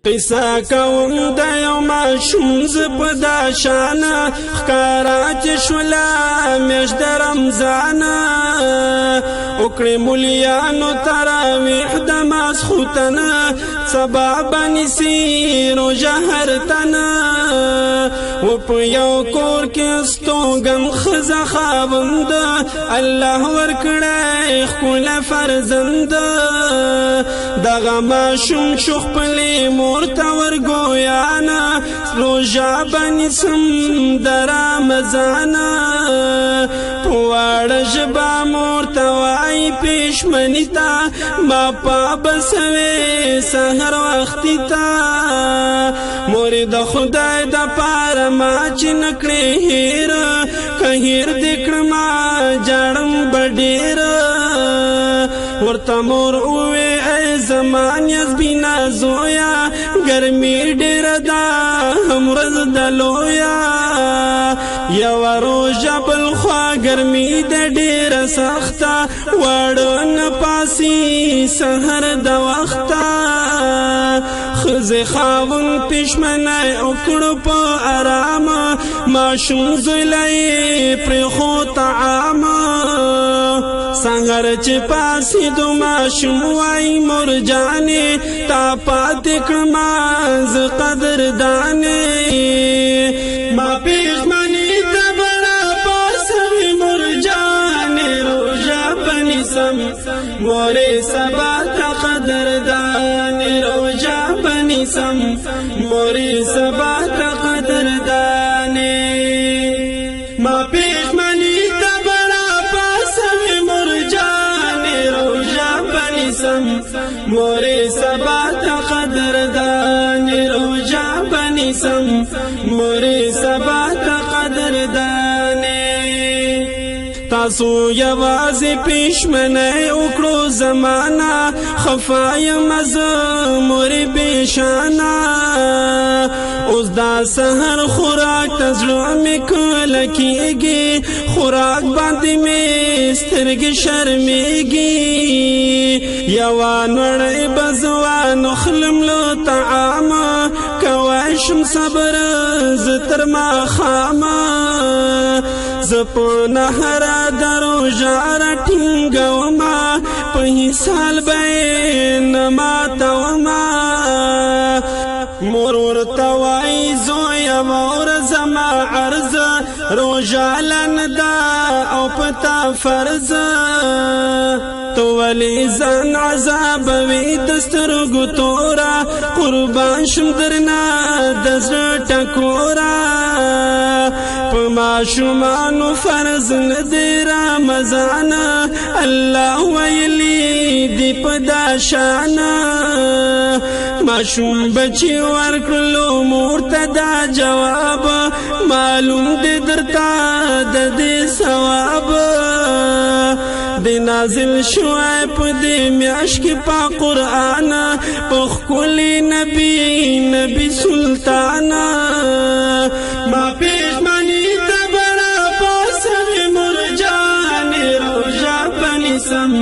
قصه کوم د یو ماشوم ز په دا شان ښکارا چې شولا میاشت د رمضان وکړې مولیانو تراویح د ماسخوتن سبا بنیسي روژه هر تن و په یو کور کې ستوګن ښځه خاوند الله ورکړی ښکلی فرزند دغه ماشوم شو خپلې مور ته ورګویانه روژه بنیسم د رمضان په واړه ژبه مور ته وایي پېشمني ته ما پابه سوې سحر وختي ته مورې د خدای دپاره ما چې نه کړې هېر که هېر دې کړمه جاړم به ډېر ورته مور ووې ای زما نیازبینه زویه ګرمي ډېره ده هم ورځ د لویه یوه روژه بل خوا ګرمي ده ډېره سخته واړه نه پاسي سحر د وخته ښځې خاوند پېشمنی وکړو په ارامه ماشوم زویله یې پرېښود طعامه سحر چې پاسېدو ماشوم وایي مور جانې تا پاتې کړمه زه قدردانې ما پېشمني ته به راپاڅوې مور جانې روژه به نیسم مورې سبا ته قدردانې روژه به نیسم مورې سبا ته قدردانې ما پېشمني ته به راپاڅوې مور جانې روژه به نیسم مورې سبا ته قدردانې روژه به نیسم مورې سبا ته قدردانې تاسو یوازې پېشمنی وکړو زمانه خفا یم زه مورې بېشانه اوس دا سحر خوراک ته زړه مې کله کېږي خوراک باندې مې سترګې شرمېږي یوه نړۍ به زه وانخلم له طعامه کوی شم صبر زه تر ماښامه زه په نهره د روژه راټینګومه په حسال به یې نه ماتومه مور ورته وایي زویه واوره زما عرضه روژه لن ده او په تا فرضه تو ولې ځان عذابوي د سترګو توره قربان شم درنه د زړه ټکوره په ماشومانو فرض نه دی رمضان الله ویلي دی په دا شانه ماشوم بچي ورکړلو مور ته دا جواب معلوم دی درته د دې ثواب دی نازل شوی په دې میاشت کې په قرآن په ښکلي نبي سلطان ما پېشمني ته به راپاڅوې مور جانې روژه به نیسم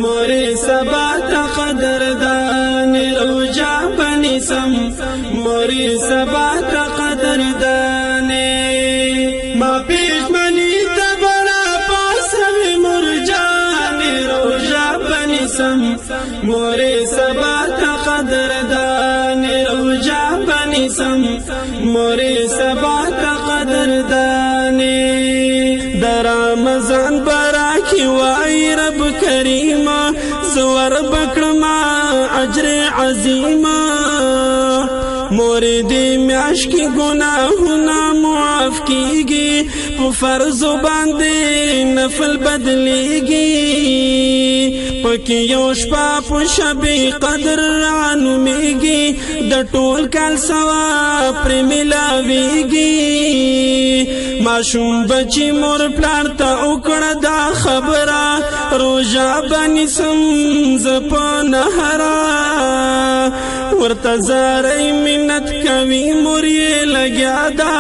مورې سبا ته قدردانې روژه به نیسم مورې سبا ته قدردانې ما پېشمني ته به راپاڅوې مور جانې روژه به نیسم مورې سبا ته قدردانې روژه به نیسم مورې سبا ته قدردانې د رمضان برکې وایي رب کریمه زه وربکړمه اجر عظیمه مورې دې میاشت کې ګناهونه معاف کېږي په فرضو باندې نفل بدلېږي پکې یو شپه په شب قدر رانومېږي د ټول کال ثواب پرې میلاوېږي ماشوم بچي مور پلار ته وکړه دا خبره روژه به نیسم زه په نهره ورته زارۍ منت کوي مور یې لګیا ده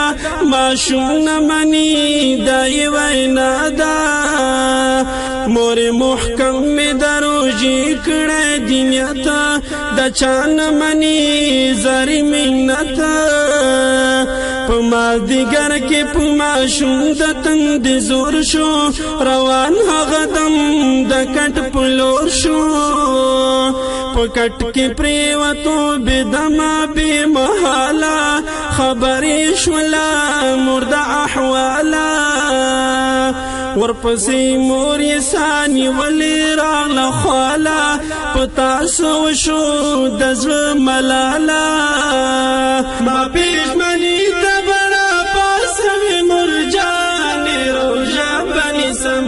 ماشوم نه مني دا یې وینا ده مور محکم می دروجی کړه دنیا ته د چان منی ز مازدیګر کې په ماشوم د تند زور شو روان هغه دم د کټ په لور شو په کټ کې پریوتو بېدمه بې محاله خبرې شوله مرد احواله ورپسې مور یې سانیولې راغله خواله په تاسو وشو د زړه ملاله ما پېشمني ته بړه پاسوې مور جانې روژه بنیسم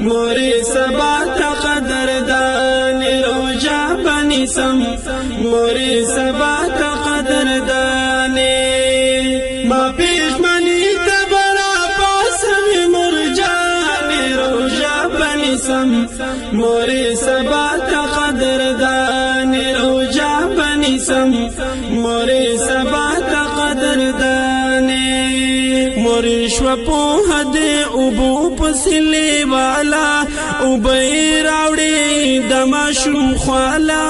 مورې سبا ته قدردانې روژه بنیسم مورې سبا ته قدردانې ما پېشمني ته بړه پاسوې مور جانې روژه بنیسم مورې سبا ته قدردانې روژه بنیسم مورې سبا ته قدردانې مورې شوه پوهه دې اوبو پسې لیواله اوبه یې راوړې د ماشوم خواله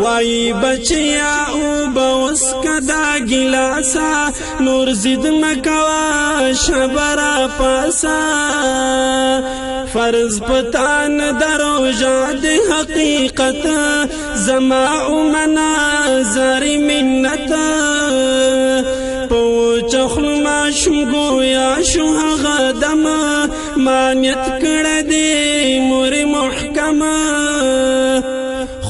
وایي بچیا اوبه وڅښه دا ګیلاسه نور ضد مه کوه شبه راپاسه فرض پتان د روژه د حقیقت زما اومنه زارې منت په وچه خوله ماشوم ګویا شو هغه دمه ما نیت کړی دی مورې محکمه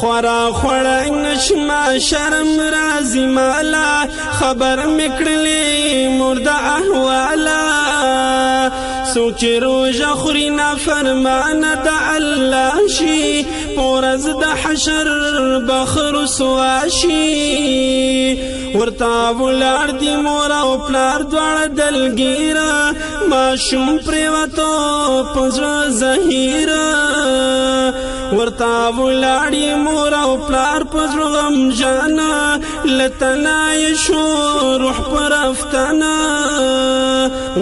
خورا خوړی نشمه شرم راځي ماله خبر مې کړلې مور د احواله څوک چې روژه خوري نافرمانه د الله شي په ورځ د حشر بخ رسوا شي ورته ولاړ دي مور او پلار دواړه دلګیره ماشوم پرېوتو په زړه زهیره ورته ولاړ یې مور او پلار په زړه غمژانه له تنه یې شو روح پر افتنه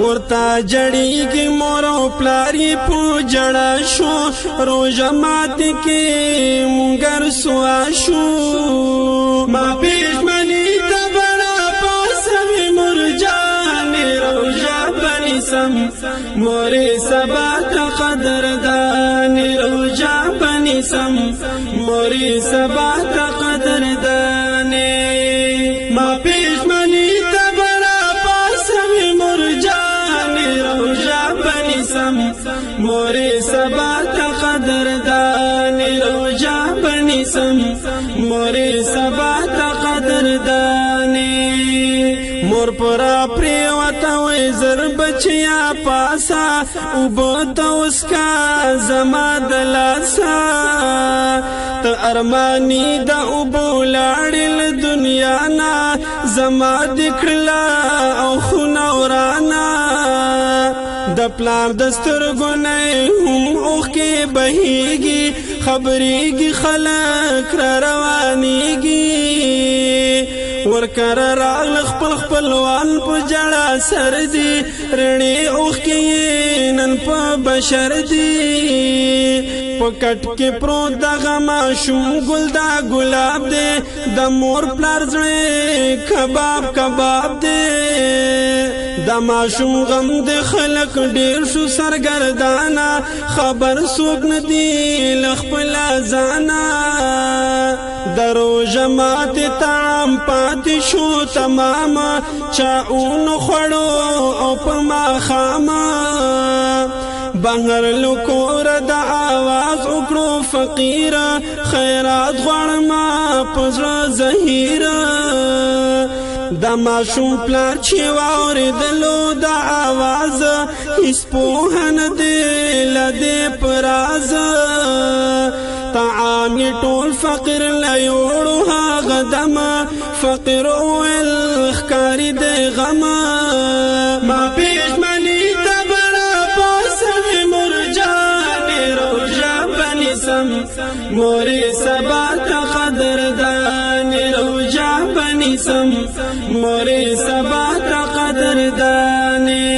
ورته جړېږي مور او پلار یې په جړه شو روژه ماتې کې مونږ رسوا شو ما پېشمني ته بړه پاسوې مور جانې روژه بنیسم مورې سبا ته قدردانې روژه بنیسم مورې سبا ته قدردانې ما پېشمني ته بړه پاسوې مور جانې روژه بنیسم مورې سبا ته قدردانې روژه بنیسم مورې سبا ته قدردانې مور پرا پریوته وای زر بچیا پاسا اوبه ته وڅښه زما د لاسه ته ارماني د اوبو لاړې له دنیا نه زما دې کړله او خونه ورانه د پلار د سترګو نه هم اوښکې بهیږي خبرېږي خلک را روانېږي ورکره راغله خپل خپلوان په جړه سر دي رڼې اوښکې نن په بشر دي په کټ کې پروت دغه ماشوم ګل دا ګلاب دی د مور پلار زړه کباب کباب دی د ماشوم غم د خلق ډیر شو سرګردانه خبر څوک نه دی له خپله ځانه د روژه ماتې طعام پاتې شو تمامه چا اونو خوړو او په ماښامه بهر له کوره د آواز وکړو فقیره خیرات غواړمه په زړه زهیره د ماشوم پلار چې واورېدلو د آواز هېڅ پوهه نه دی له دې په راز طعام یې ټول فقیر له یوړو هغه دمه فقیر وویل ښکاري دی غمه ما پېشمني ته بړه پاسوې مور جانې روژه بنیسم مورې سبا ته قدردانې روژه بنیسم مورې سبا ته قدردانې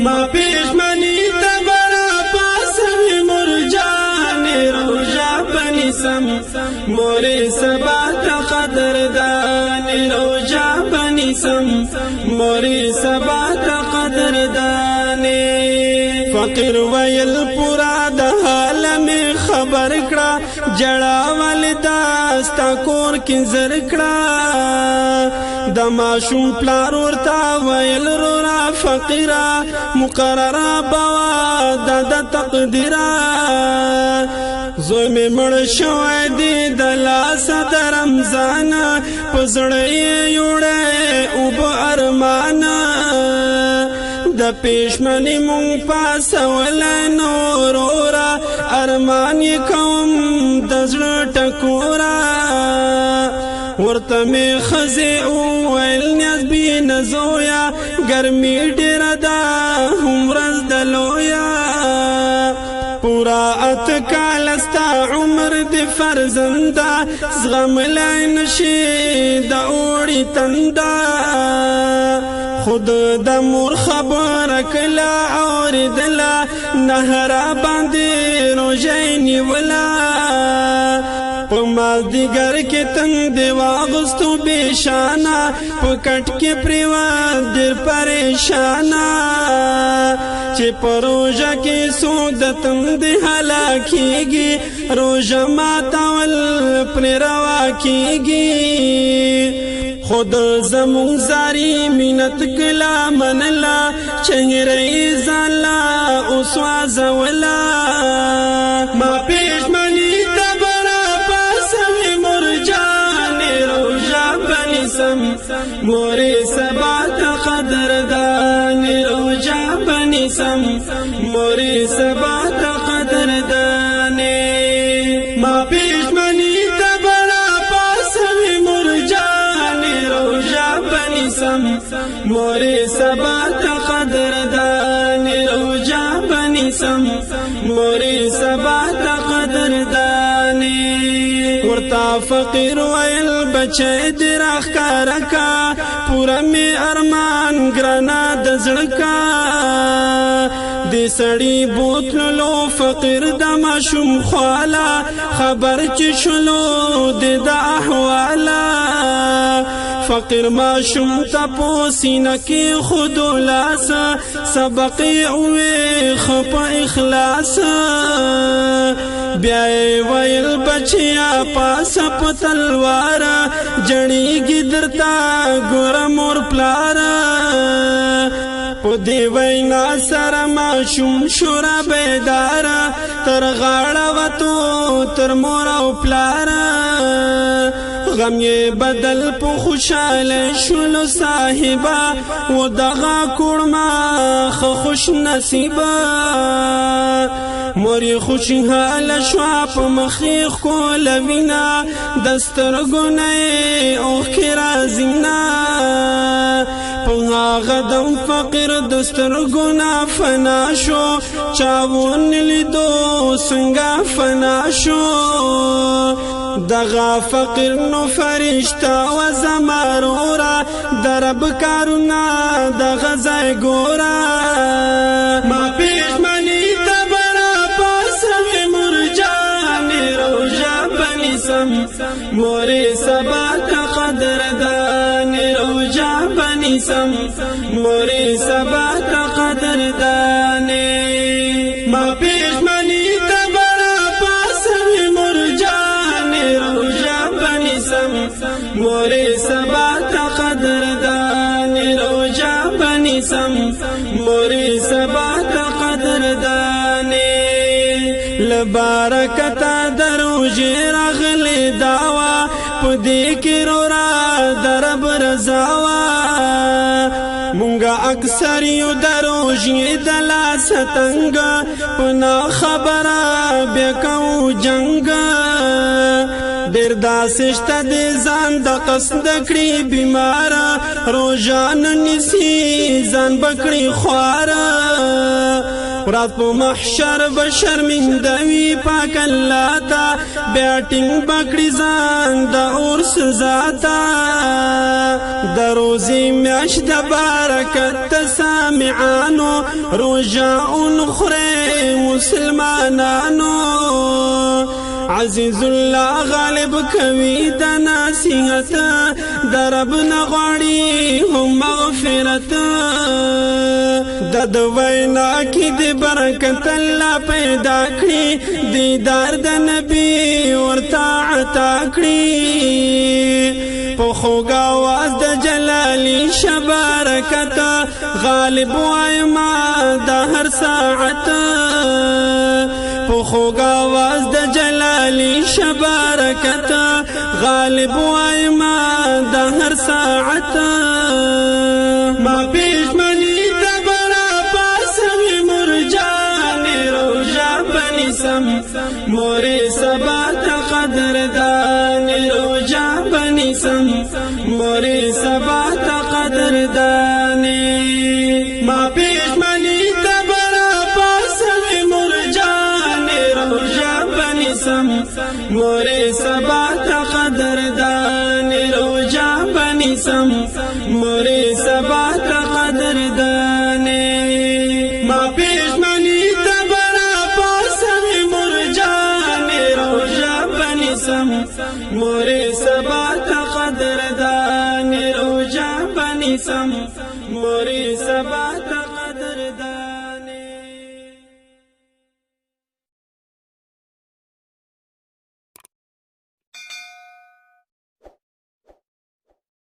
ما پېشمني ته بړه پاسوې مور جانې روژه بنیسم مورې سبا ته قدردانې روژه بنیسم بنیسم مورې سبا ته قدردانې فقیر ویل پورا د حال مې خبر کړه جړا والدا ستا کور کې زر کړه د ماشوم پلار ورته ویل رورا فقیرا مقرره بوا د تقدیرا زوی مې مړ شوی دی د لاسه د رمضان په زړه یې یوړی اوبه ارمانه د پېشمنې مونږ پاسولی نور وره ارمان یې کوم د زړه ټکوره ورته مې ښځې وویل نیاز بینه زویه ګرمي ډېره ده هم ورځ د لویه پورا اتکال ستا عمر دی فرزنده زغملی نشي د اوړي تنده خود د مور خبره کله اورېدله نهره باندې روژه نیوله په مازدیګر کې تندې واغوستو بېشانه په کټ کې پرېوت ډېر پریشانه چې په روژه کې څوک د تندې هلاکېږي روژه ماتول پرې روا کېږي خود زمون زاری مینت کلا منلا چهره زالا اوس وازولا ما پېشمنې ته برا پاسوې مرجانې روژه بنیسم مورې سبا ته قدردانې روژه بنیسم مورې سبا ته قدردانې ما پېشمنې ته برا پاسوې مرجانې روژه بنیسم مورې سبا ته قدردانې روژه بنیسم مورې سبا ته قدردانې ورته فقیر ویل بچی دې راښکاره کا پوره مې ارمان ګرانه د زړه کا دې سړي بوتللو فقیر د ماشوم خواله خبر چې شلو دې د احواله فقیر ماشوم ته په سینه کې خودو لاس سبق یې وویښ په اخلاص بیا یې ویل بچیا پاسه په تلواره جړېږي درته ګوره مور پلاره په دې وینا سره ماشوم شوره بیداره تر غاړه وتو تر مور او پلاره غم یې بدل په خوشاله شولو صاحبه و دغه کوړما ښه خوش نصیبه مور یې خوشحاله شوه په مخ یې ښکوله وینه د سترګو نه یې اوښکې راځینه په هغه دم فقیر د سترګو نه فنا شو چا ونه لیدو څنګه فنا شو دغه فقیر نو فرشته و زما روره د رب کارونه دغه ځای ګوره ما پېشمنې ته برا پاسوې مرجانې روژه بنیسم مورې سبا ته قدردانې روژه بنیسم مورې سبا ته قدردانې ما پېشمنې ته برا پاسوې مرجانې روژه بنیسم مورې سبا ته قدردانې روژه بنیسم مورې سبا ته قدردانې لبارکته د روژې راغلې داوا په دې کې رورا د رب رضا وا مونږه اکثر یو د روژې د لاسه تنګه په نا خبره بیا کوو جنګ ډېر داسې شته د ځان د قصد کړي بیماره روژه نه نیسي ځان به کړي خواره ورځ په محشر به شرمنده وي پاک الله ته بیا ټینګ به کړي ځان د اور سزا ته د روزې میاشت د برکت ته سامعانو روژه ونخورئ مسلمانانو عزیز الله غالب کوي د نصیحت درب نغړی هم مغفرت د وینا کې د برکت الله پیدا کړی دیدار د نبی ورته عطا کړی په خوږه आवाज د جلالی شبرکت غالب وایما د هر ساعت په خوږه आवाज د جلالی شبرکت غالب وایما د هر ساعت ما پېژمنې ته برا پاسوي مرجان روژه بنیسم مورې سبا ته قدردان روژه بنیسم مورې سبا ته قدردان ما پېژمنې ته برا پاسوي مرجان روژه بنیسم مورې سبا ته قدردان روژه بنیسم مورې سبا ته قدردان ما پېژمنې ته برا پاسوي مرجان روژه بنیسم مورې سبا ته قدردان روژه بنیسم مورې سبا